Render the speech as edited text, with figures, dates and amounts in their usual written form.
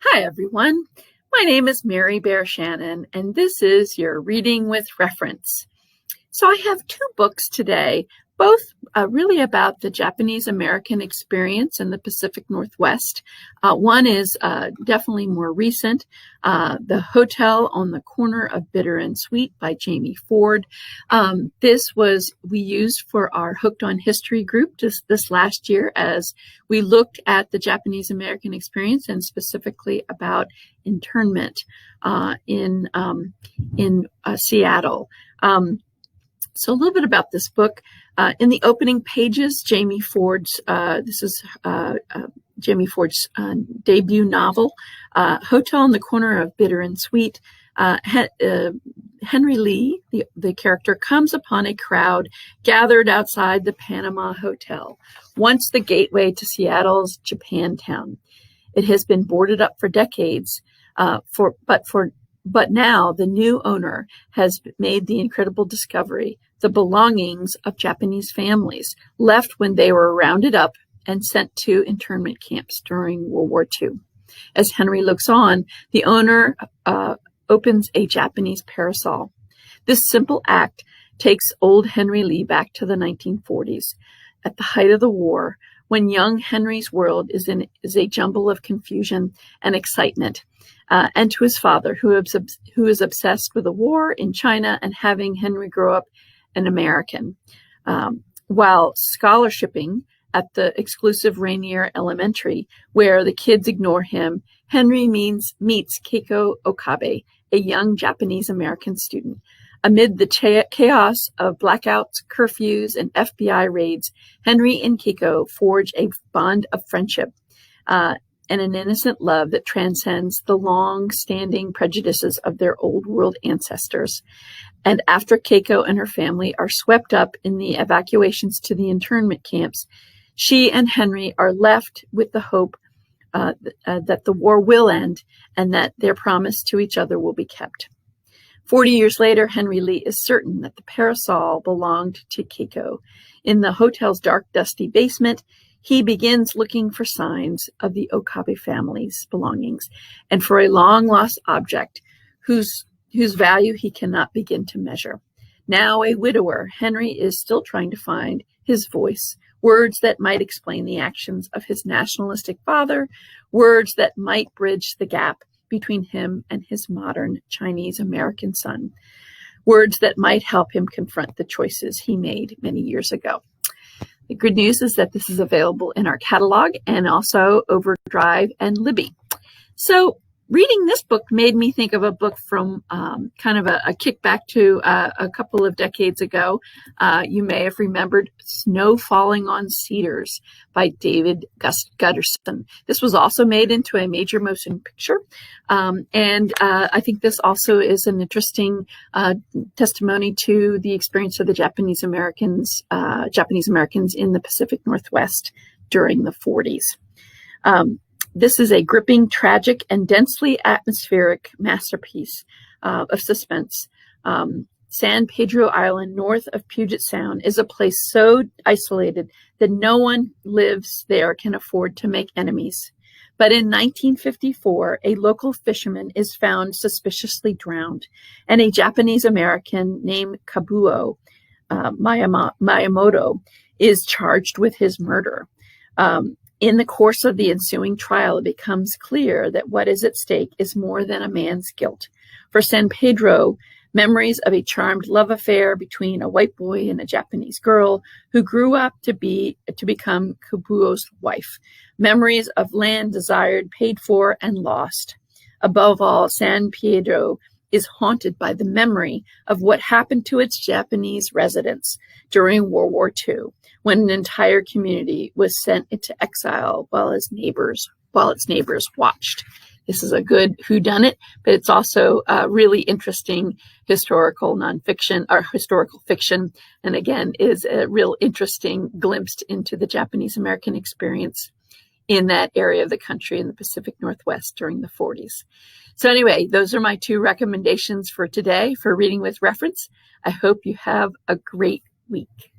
Hi, everyone. My name is Mary Bear Shannon, and this is your Reading with Reference. So I have two books today, both really about the Japanese-American experience in the Pacific Northwest. One is definitely more recent, The Hotel on the Corner of Bitter and Sweet by Jamie Ford. We used for our Hooked on History group this last year as we looked at the Japanese-American experience and specifically about internment in Seattle. So a little bit about this book. In the opening pages, Jamie Ford's debut novel, Hotel on the Corner of Bitter and Sweet. Henry Lee, the character, comes upon a crowd gathered outside the Panama Hotel, once the gateway to Seattle's Japantown. It has been boarded up for decades, but now the new owner has made the incredible discovery: the belongings of Japanese families left when they were rounded up and sent to internment camps during World War II. As Henry looks on, the owner opens a Japanese parasol. This simple act takes old Henry Lee back to the 1940s, at the height of the war, when young Henry's world is a jumble of confusion and excitement, and to his father, who is obsessed with the war in China and having Henry grow up an American. While scholarshiping at the exclusive Rainier Elementary, where the kids ignore him, Henry meets Keiko Okabe, a young Japanese-American student. Amid the chaos of blackouts, curfews, and FBI raids, Henry and Keiko forge a bond of friendship and an innocent love that transcends the long-standing prejudices of their old world ancestors. And after Keiko and her family are swept up in the evacuations to the internment camps, she and Henry are left with the hope that the war will end and that their promise to each other will be kept. 40 years later, Henry Lee is certain that the parasol belonged to Keiko. In the hotel's dark, dusty basement, he begins looking for signs of the Okabe family's belongings and for a long-lost object whose value he cannot begin to measure. Now a widower, Henry is still trying to find his voice, words that might explain the actions of his nationalistic father, words that might bridge the gap between him and his modern Chinese-American son, words that might help him confront the choices he made many years ago. The good news is that this is available in our catalog and also Overdrive and Libby. So reading this book made me think of a book from kind of a kickback to a couple of decades ago. You may have remembered Snow Falling on Cedars by David Gutterson. This was also made into a major motion picture. And I think this also is an interesting testimony to the experience of the Japanese Americans in the Pacific Northwest during the 40s. This is a gripping, tragic, and densely atmospheric masterpiece of suspense. San Pedro Island, north of Puget Sound, is a place so isolated that no one lives there can afford to make enemies. But in 1954, a local fisherman is found suspiciously drowned, and a Japanese American named Kabuo Miyamoto is charged with his murder. In the course of the ensuing trial, it becomes clear that what is at stake is more than a man's guilt. For San Pedro, memories of a charmed love affair between a white boy and a Japanese girl who grew up to become Kabuo's wife. Memories of land desired, paid for, and lost. Above all, San Pedro is haunted by the memory of what happened to its Japanese residents during World War II, when an entire community was sent into exile while its neighbors watched. This is a good whodunit, but it's also a really interesting historical nonfiction or historical fiction, and again is a real interesting glimpse into the Japanese American experience in that area of the country in the Pacific Northwest during the 40s. So anyway, those are my two recommendations for today for Reading with Reference. I hope you have a great week.